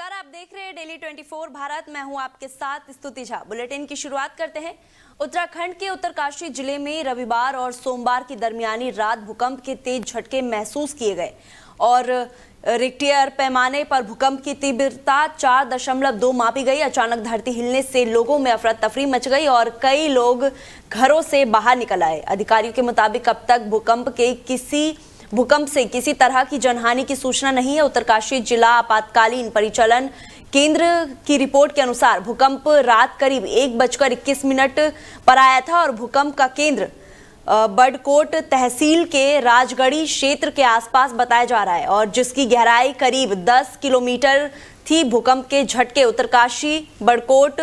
नमस्कार, आप देख रहे हैं डेली 24 भारत। मैं हूं आपके साथ स्तुति झा। बुलेटिन की शुरुआत करते हैं। उत्तराखंड के उत्तरकाशी जिले में रविवार और सोमवार की दरमियानी रात भूकंप के तेज झटके महसूस किए गए और रिक्टर पैमाने पर भूकंप की तीव्रता 4.2 मापी गई। अचानक धरती हिलने से लोगों में अफरा तफरी मच गई और कई लोग घरों से बाहर निकल आए। अधिकारियों के मुताबिक अब तक भूकंप से किसी तरह की जनहानि की सूचना नहीं है। उत्तरकाशी जिला आपातकालीन परिचालन केंद्र की रिपोर्ट के अनुसार भूकंप रात करीब 1:21 पर आया था और भूकंप का केंद्र बड़कोट तहसील के राजगढ़ी क्षेत्र के आसपास बताया जा रहा है और जिसकी गहराई करीब 10 किलोमीटर थी। भूकंप के झटके उत्तरकाशी, बड़कोट,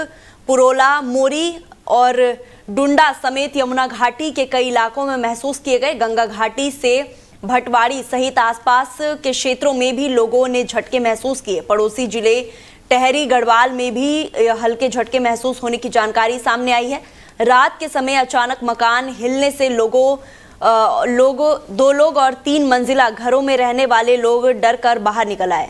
पुरोला, मोरी और डुंडा समेत यमुना घाटी के कई इलाकों में महसूस किए गए। गंगा घाटी से भटवाड़ी सहित आसपास के क्षेत्रों में भी लोगों ने झटके महसूस किए। पड़ोसी जिले टेहरी गढ़वाल में भी हल्के झटके महसूस होने की जानकारी सामने आई है। रात के समय अचानक मकान हिलने से दो लोग और 3 मंजिला घरों में रहने वाले लोग डर कर बाहर निकल आए।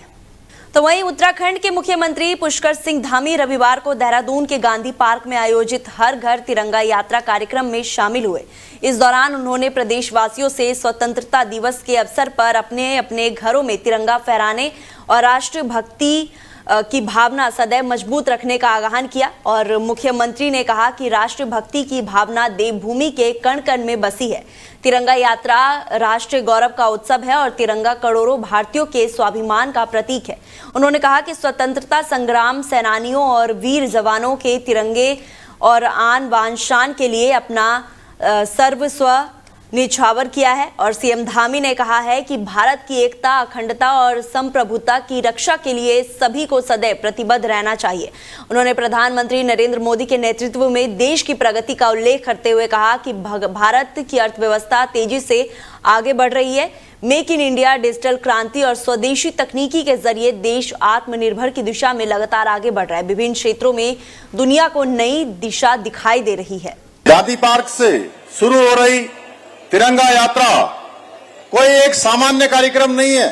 तो वहीं उत्तराखंड के मुख्यमंत्री पुष्कर सिंह धामी रविवार को देहरादून के गांधी पार्क में आयोजित हर घर तिरंगा यात्रा कार्यक्रम में शामिल हुए। इस दौरान उन्होंने प्रदेशवासियों से स्वतंत्रता दिवस के अवसर पर अपने अपने घरों में तिरंगा फहराने और राष्ट्रभक्ति की भावना सदैव मजबूत रखने का आह्वान किया और मुख्यमंत्री ने कहा कि राष्ट्रभक्ति की भावना देवभूमि के कण कण में बसी है। तिरंगा यात्रा राष्ट्रीय गौरव का उत्सव है और तिरंगा करोड़ों भारतीयों के स्वाभिमान का प्रतीक है। उन्होंने कहा कि स्वतंत्रता संग्राम सेनानियों और वीर जवानों के तिरंगे और आन बान शान के लिए अपना सर्वस्व निछावर किया है और सीएम धामी ने कहा है कि भारत की एकता, अखंडता और संप्रभुता की रक्षा के लिए सभी को सदैव प्रतिबद्ध रहना चाहिए। उन्होंने प्रधानमंत्री नरेंद्र मोदी के नेतृत्व में देश की प्रगति का उल्लेख करते हुए कहा कि भारत की अर्थव्यवस्था तेजी से आगे बढ़ रही है। मेक इन इंडिया, डिजिटल क्रांति और स्वदेशी तकनीकी के जरिए देश आत्मनिर्भर की दिशा में लगातार आगे बढ़ रहा है। विभिन्न क्षेत्रों में दुनिया को नई दिशा दिखाई दे रही है। गांधी पार्क से शुरू हो रही तिरंगा यात्रा कोई एक सामान्य कार्यक्रम नहीं है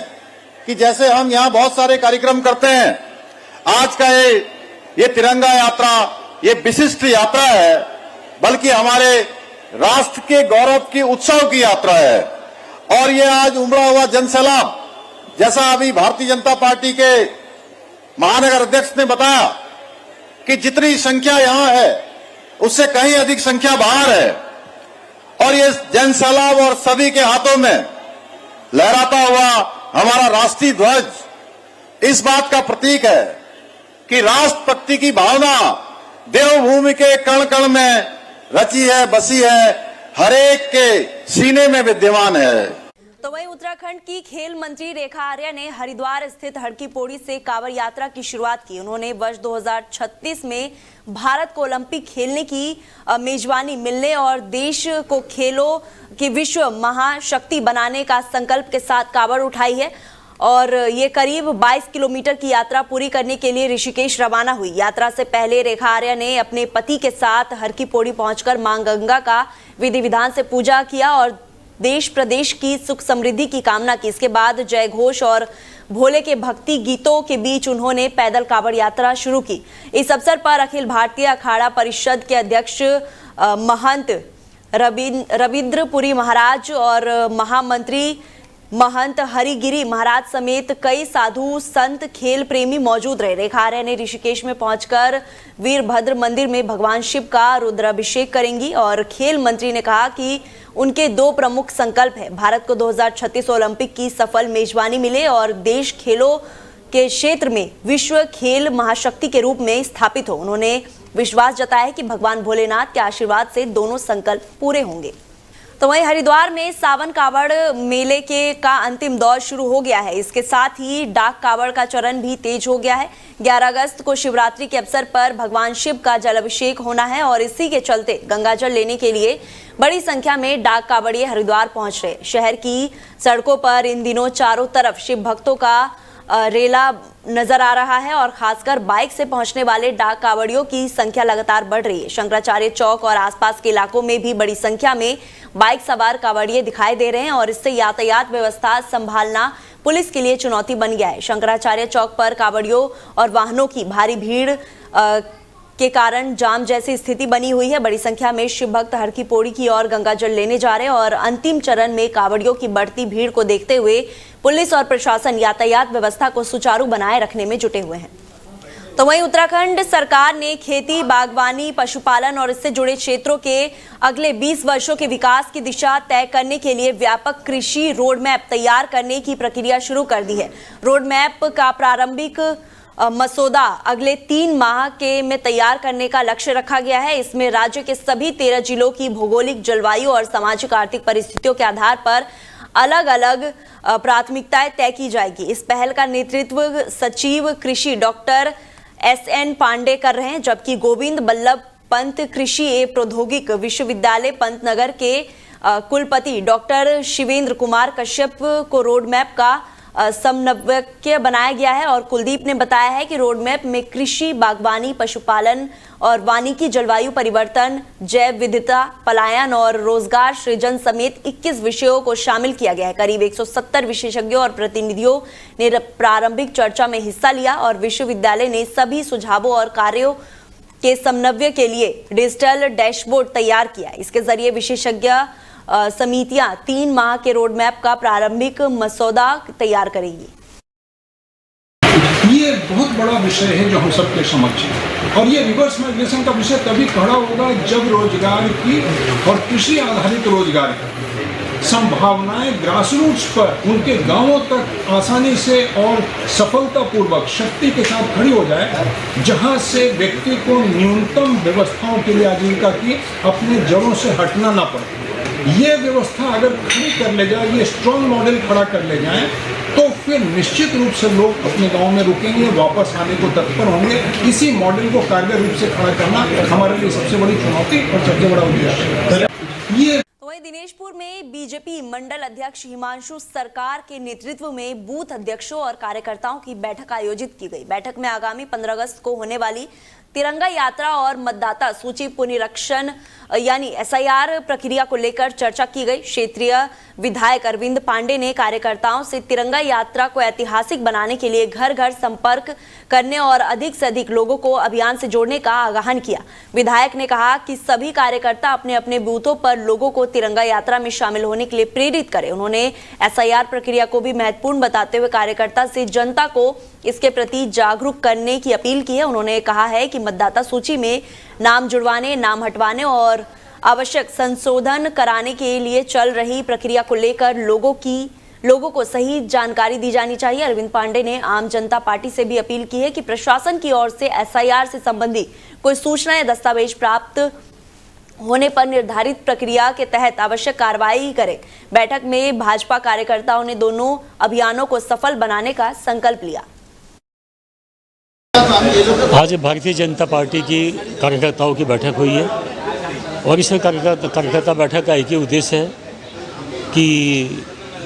कि जैसे हम यहाँ बहुत सारे कार्यक्रम करते हैं। आज का ये तिरंगा यात्रा ये विशिष्ट यात्रा है, बल्कि हमारे राष्ट्र के गौरव की उत्सव की यात्रा है। और ये आज उमड़ा हुआ जनसैलाब, जैसा अभी भारतीय जनता पार्टी के महानगर अध्यक्ष ने बताया कि जितनी संख्या यहाँ है उससे कहीं अधिक संख्या बाहर है और ये जनसैलाब और सभी के हाथों में लहराता हुआ हमारा राष्ट्रीय ध्वज इस बात का प्रतीक है कि राष्ट्रभक्ति की भावना देवभूमि के कण कण में रची है, बसी है, हरेक के सीने में विद्यमान है। तो वहीं उत्तराखंड की खेल मंत्री रेखा आर्या ने हरिद्वार स्थित हरकी पौड़ी से कांवड़ यात्रा की शुरुआत की। उन्होंने वर्ष 2036 में भारत को ओलंपिक खेलने की मेजबानी मिलने और देश को खेलों की विश्व महाशक्ति बनाने का संकल्प के साथ कांवड़ उठाई है और ये करीब 22 किलोमीटर की यात्रा पूरी करने के लिए ऋषिकेश रवाना हुई। यात्रा से पहले रेखा आर्या ने अपने पति के साथ हरकी पौड़ी पहुंचकर मां गंगा का विधि विधान से पूजा किया और देश प्रदेश की सुख समृद्धि की कामना की। इसके बाद जय घोष और भोले के भक्ति गीतों के बीच उन्होंने पैदल कांवड़ यात्रा शुरू की। इस अवसर पर अखिल भारतीय अखाड़ा परिषद के अध्यक्ष महंत रविंद्रपुरी महाराज और महामंत्री महंत हरिगिरी महाराज समेत कई साधु संत खेल प्रेमी मौजूद रहे। रेखा आर्या ने ऋषिकेश में पहुंचकर वीरभद्र मंदिर में भगवान शिव का रुद्राभिषेक करेंगी और खेल मंत्री ने कहा कि उनके 2 प्रमुख संकल्प है। भारत को 2036 ओलंपिक की सफल मेजबानी मिले और देश खेलों के क्षेत्र में विश्व खेल महाशक्ति के रूप में स्थापित हो। उन्होंने विश्वास जताया कि भगवान भोलेनाथ के आशीर्वाद से दोनों संकल्प पूरे होंगे। तो वहीं हरिद्वार में सावन कांवड़ मेले का अंतिम दौर शुरू हो गया है। इसके साथ ही डाक कांवड़ का चरण भी तेज हो गया है। 11 अगस्त को शिवरात्रि के अवसर पर भगवान शिव का जलाभिषेक होना है और इसी के चलते गंगाजल लेने के लिए बड़ी संख्या में डाक कांवड़िए हरिद्वार पहुंच रहे। शहर की सड़कों पर इन दिनों चारों तरफ शिव भक्तों का रेला नजर आ रहा है और खासकर बाइक से पहुंचने वाले डाक कांवड़ियों की संख्या लगातार बढ़ रही है। शंकराचार्य चौक और आसपास के इलाकों में भी बड़ी संख्या में बाइक सवार कांवड़िए दिखाई दे रहे हैं और इससे यातायात व्यवस्था संभालना पुलिस के लिए चुनौती बन गया है। शंकराचार्य चौक पर कांवड़ियों और वाहनों की भारी भीड़ के कारण जाम जैसी स्थिति बनी हुई है। बड़ी संख्या में शिव भक्त हर की पौड़ी की ओर गंगा जल लेने जा रहे हैं और अंतिम चरण में कांवड़ियों की बढ़ती भीड़ को देखते हुए पुलिस और प्रशासन यातायात व्यवस्था को सुचारू बनाए रखने में जुटे हुए हैं। तो वहीं उत्तराखंड सरकार ने खेती, बागवानी, पशुपालन और इससे जुड़े क्षेत्रों के अगले 20 वर्षों के विकास की दिशा तय करने के लिए व्यापक कृषि रोड मैप तैयार करने की प्रक्रिया शुरू कर दी है। रोड मैप का प्रारंभिक मसौदा अगले 3 माह में तैयार करने का लक्ष्य रखा गया है। इसमें राज्य के सभी 13 जिलों की भौगोलिक, जलवायु और सामाजिक आर्थिक परिस्थितियों के आधार पर अलग अलग प्राथमिकताएं तय की जाएगी। इस पहल का नेतृत्व सचिव कृषि डॉक्टर SN पांडे कर रहे हैं, जबकि गोविंद बल्लभ पंत कृषि एवं प्रौद्योगिक विश्वविद्यालय पंतनगर के कुलपति डॉक्टर शिवेंद्र कुमार कश्यप को रोड मैप का समन्वयक बनाया गया है। और कुलदीप ने बताया है कि रोड मैप में कृषि, बागवानी, पशुपालन और वानिकी, जलवायु परिवर्तन, जैव विविधता, पलायन और रोजगार सृजन समेत 21 विषयों को शामिल किया गया है। करीब 170 विशेषज्ञों और प्रतिनिधियों ने प्रारंभिक चर्चा में हिस्सा लिया और विश्वविद्यालय ने सभी सुझावों और कार्यों के समन्वय के लिए डिजिटल डैशबोर्ड तैयार किया। इसके जरिए विशेषज्ञ समितियां 3 माह के रोड मैप का प्रारंभिक मसौदा तैयार करेगी। ये बहुत बड़ा विषय है जो हम सबके समक्ष है और ये रिवर्स माइग्रेशन का विषय तभी खड़ा होगा जब रोजगार की और कृषि आधारित रोजगार की संभावनाएं ग्रासरूट्स पर उनके गांवों तक आसानी से और सफलतापूर्वक शक्ति के साथ खड़ी हो जाए, जहां से व्यक्ति को न्यूनतम व्यवस्थाओं के लिए आजीविका की अपने जड़ों से हटना ना पड़े। ये व्यवस्था अगर खड़ी कर ले जाए, ये स्ट्रॉन्ग मॉडल खड़ा कर ले जाए, तो फिर निश्चित रूप से लोग अपने गांव में रुकेंगे, वापस आने को तत्पर होंगे। इसी मॉडल को कारगर रूप से खड़ा करना हमारे लिए सबसे बड़ी चुनौती और सबसे बड़ा उद्देश्य है। ये वहीं दिनेशपुर में बीजेपी मंडल अध्यक्ष हिमांशु सरकार के नेतृत्व में बूथ अध्यक्षों और कार्यकर्ताओं की बैठक आयोजित की गई। बैठक में आगामी 15 अगस्त को होने वाली तिरंगा यात्रा और मतदाता सूची पुनरीक्षण यानी SIR प्रक्रिया को लेकर चर्चा की गई। क्षेत्रीय विधायक अरविंद पांडे ने कार्यकर्ताओं से तिरंगा यात्रा को ऐतिहासिक बनाने के लिए घर घर संपर्क करने और अधिक से अधिक लोगों को अभियान से जोड़ने का आह्वान किया। विधायक ने कहा कि सभी कार्यकर्ता अपने अपने बूथों पर लोगों को तिरंगा यात्रा में शामिल होने के लिए प्रेरित करें। उन्होंने SIR प्रक्रिया को भी महत्वपूर्ण बताते हुए कार्यकर्ता से जनता को इसके प्रति जागरूक करने की अपील की है। उन्होंने कहा है कि मतदाता सूची में नाम जुड़वाने, नाम हटवाने और आवश्यक संशोधन कराने के लिए चल रही प्रक्रिया को लेकर लोगों को सही जानकारी दी जानी चाहिए। अरविंद पांडे ने आम जनता पार्टी से भी अपील की है कि प्रशासन की ओर से SIR से संबंधी कोई सूचना या दस्तावेज प्राप्त होने पर निर्धारित प्रक्रिया के तहत आवश्यक कार्रवाई करे। बैठक में भाजपा कार्यकर्ताओं ने दोनों अभियानों को सफल बनाने का संकल्प लिया। आज भारतीय जनता पार्टी की कार्यकर्ताओं की बैठक हुई है और इस कार्यकर्ता बैठक का एक ही उद्देश्य है कि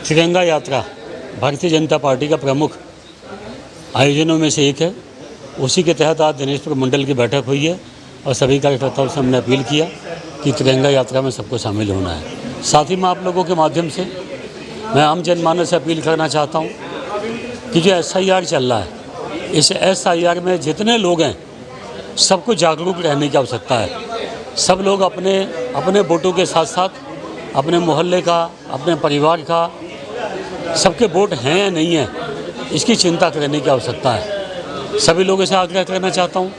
तिरंगा यात्रा भारतीय जनता पार्टी का प्रमुख आयोजनों में से एक है। उसी के तहत आज दिनेशपुर मंडल की बैठक हुई है और सभी कार्यकर्ताओं से हमने अपील किया कि तिरंगा यात्रा में सबको शामिल होना है। साथ ही मैं आप लोगों के माध्यम से मैं आम जनमानस से अपील करना चाहता हूँ कि जो SIR चल रहा है, इस SIR में जितने लोग हैं सबको जागरूक रहने की आवश्यकता है। सब लोग अपने अपने वोटों के साथ साथ अपने मोहल्ले का, अपने परिवार का, सबके वोट हैं या नहीं हैं, इसकी चिंता करने की आवश्यकता है। सभी लोगों से आग्रह करना चाहता हूँ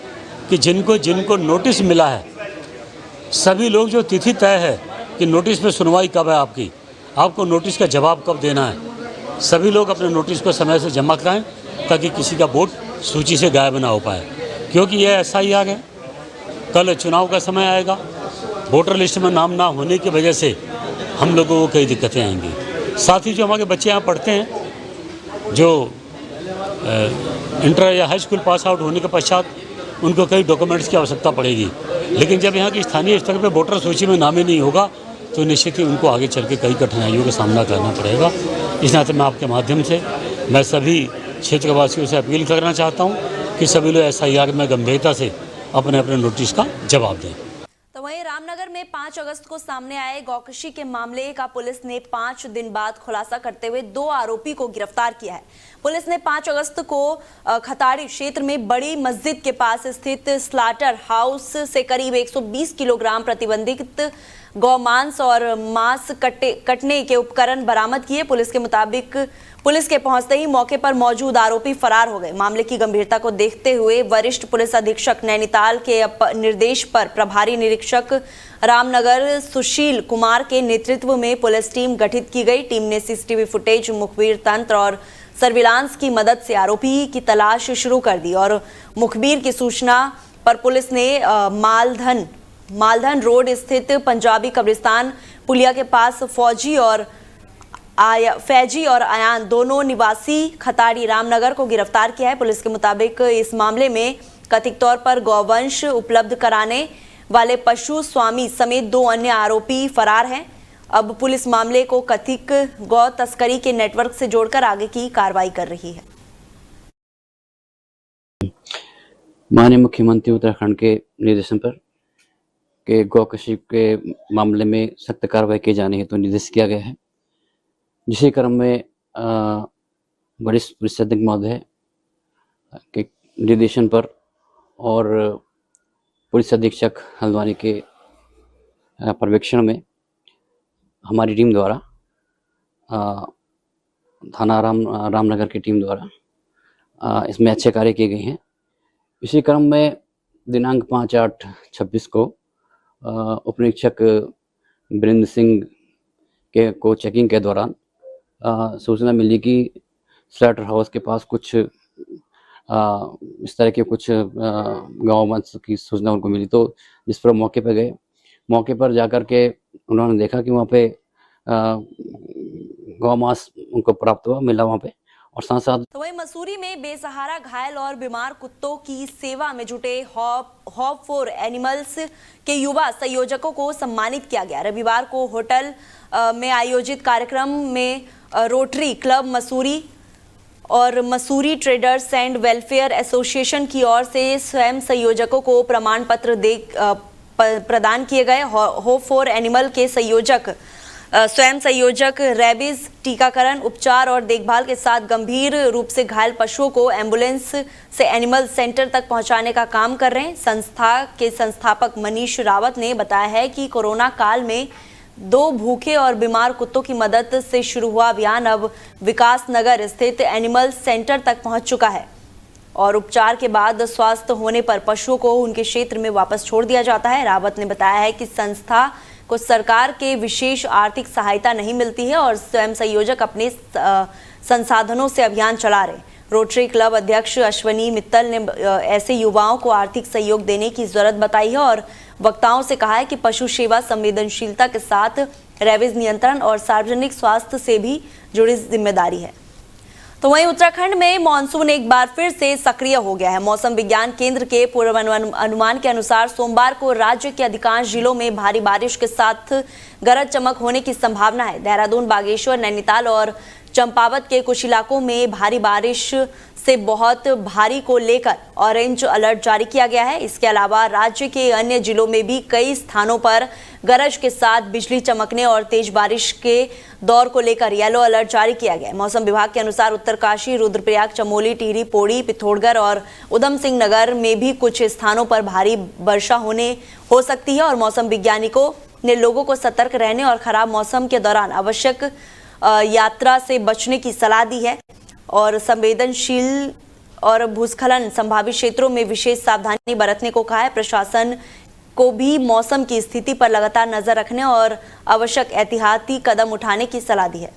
कि जिनको नोटिस मिला है, सभी लोग जो तिथि तय है कि नोटिस पे सुनवाई कब है आपको नोटिस का जवाब कब देना है, सभी लोग अपने नोटिस को समय से जमा कराएं ताकि किसी का वोट सूची से गायब ना हो पाए। क्योंकि यह SIR है, कल चुनाव का समय आएगा, वोटर लिस्ट में नाम ना होने की वजह से हम लोगों को कई दिक्कतें आएंगी। साथ ही जो हमारे बच्चे यहाँ पढ़ते हैं, जो इंटर या हाई स्कूल पास आउट होने के पश्चात उनको कई डॉक्यूमेंट्स की आवश्यकता पड़ेगी, लेकिन जब यहाँ की स्थानीय स्तर पर वोटर सूची में नाम ही नहीं होगा तो निश्चित ही उनको आगे चल के कई कठिनाइयों का सामना करना पड़ेगा। इस नाते मैं आपके माध्यम से मैं सभी क्षेत्रवासियों से अपील करना चाहता हूँ कि सभी लोग SIR में गंभीरता से अपने अपने नोटिस का जवाब दें। तो वहीं रामनगर में 5 अगस्त को सामने आए गौकशी के मामले का पुलिस ने 5 दिन बाद खुलासा करते हुए 2 आरोपी को गिरफ्तार किया है। पुलिस ने 5 अगस्त को खताड़ी क्षेत्र में बड़ी मस्जिद के पास स्थित स्लाटर हाउस से करीब 120 किलोग्राम प्रतिबंधित गौमांस और मांस कटने के उपकरण बरामद किए। पुलिस के मुताबिक पुलिस के पहुंचते ही मौके पर मौजूद आरोपी फरार हो गए। मामले की गंभीरता को देखते हुए वरिष्ठ पुलिस अधीक्षक नैनीताल के निर्देश पर प्रभारी निरीक्षक रामनगर सुशील कुमार के नेतृत्व में पुलिस टीम गठित की गई। टीम ने सीसीटीवी फुटेज, मुखबिर तंत्र और सर्विलांस की मदद से आरोपी की तलाश शुरू कर दी और मुखबिर की सूचना पर पुलिस ने मालधन रोड स्थित पंजाबी कब्रिस्तान पुलिया के पास फैजी और आयान दोनों निवासी खताड़ी रामनगर को गिरफ्तार किया है। पुलिस के मुताबिक इस मामले में कथित तौर पर गौवंश उपलब्ध कराने वाले पशु स्वामी समेत 2 अन्य आरोपी फरार हैं। अब पुलिस मामले को कथित गौ तस्करी के नेटवर्क से जोड़कर आगे की कार्रवाई कर रही है। माननीय मुख्यमंत्री उत्तराखंड के निर्देशन पर के गौकशी के मामले में सख्त कार्रवाई की जाने हेतु निर्देश किया गया है, जिसी क्रम में वरिष्ठ पुलिस अधीक्षक महोदय के निर्देशन पर और पुलिस अधीक्षक हल्द्वानी के पर्यवेक्षण में हमारी टीम द्वारा थाना रामनगर की टीम द्वारा इसमें अच्छे कार्य किए गए हैं। इसी क्रम में दिनांक 5/8/26 को उपनिरीक्षक वीरेंद्र सिंह को चेकिंग के दौरान सूचना मिली कि स्लाटर हाउस के पास कुछ इस तरह के कुछ गौवंश की सूचना उनको मिली, तो जिस पर मौके पर गए। मौके पर जाकर के उन्होंने देखा कि वहाँ पे गौमांस उनको प्राप्त मिला वहाँ पे, और साथ साथ तो वहीं मसूरी में बेसहारा घायल और बीमार कुत्तों की सेवा में जुटे होप फॉर एनिमल्स के युवा संयोजकों को सम्मानित किया गया। रविवार को होटल में आयोजित कार्यक्रम में रोटरी क्लब मसूरी और Mussoorie traders and welfare association की ओर से स्वयं संयोजकों को प्रमाण पत्र प्रदान किए गए। होप फॉर एनिमल के स्वयं संयोजक रेबीज टीकाकरण, उपचार और देखभाल के साथ गंभीर रूप से घायल पशुओं को एम्बुलेंस से एनिमल सेंटर तक पहुंचाने का काम कर रहे हैं। संस्था के संस्थापक मनीष रावत ने बताया है कि कोरोना काल में 2 भूखे और बीमार कुत्तों की मदद से शुरू हुआ अभियान अब विकास नगर स्थित एनिमल सेंटर तक पहुंच चुका है और उपचार के बाद स्वस्थ होने पर पशुओं को उनके क्षेत्र में वापस छोड़ दिया जाता है। रावत ने बताया है कि संस्था को सरकार के विशेष आर्थिक सहायता नहीं मिलती है और स्वयं संयोजक अपने संसाधनों से अभियान चला रहे। रोटरी क्लब अध्यक्ष अश्वनी मित्तल ने ऐसे युवाओं को आर्थिक सहयोग देने की जरूरत बताई है और वक्ताओं से कहा है कि पशु सेवा संवेदनशीलता के साथ रेबीज नियंत्रण और सार्वजनिक स्वास्थ्य से भी जुड़ी जिम्मेदारी है। तो वहीं उत्तराखंड में मानसून एक बार फिर से सक्रिय हो गया है। मौसम विज्ञान केंद्र के पूर्वानुमान के अनुसार सोमवार को राज्य के अधिकांश जिलों में भारी बारिश के साथ गरज चमक होने की संभावना है। देहरादून, बागेश्वर, नैनीताल और चंपावत के कुछ इलाकों में भारी बारिश से बहुत भारी को लेकर ऑरेंज अलर्ट जारी किया गया है। इसके अलावा राज्य के अन्य जिलों में भी कई स्थानों पर गरज के साथ बिजली चमकने और तेज बारिश के दौर को लेकर येलो अलर्ट जारी किया गया है। मौसम विभाग के अनुसार उत्तरकाशी, रुद्रप्रयाग, चमोली, टिहरी, पौड़ी, पिथौरागढ़ और उधम सिंह नगर में भी कुछ स्थानों पर भारी वर्षा हो सकती है और मौसम वैज्ञानिकों ने लोगों को सतर्क रहने और खराब मौसम के दौरान आवश्यक यात्रा से बचने की सलाह दी है और संवेदनशील और भूस्खलन संभावित क्षेत्रों में विशेष सावधानी बरतने को कहा है। प्रशासन को भी मौसम की स्थिति पर लगातार नजर रखने और आवश्यक एहतियाती कदम उठाने की सलाह दी है।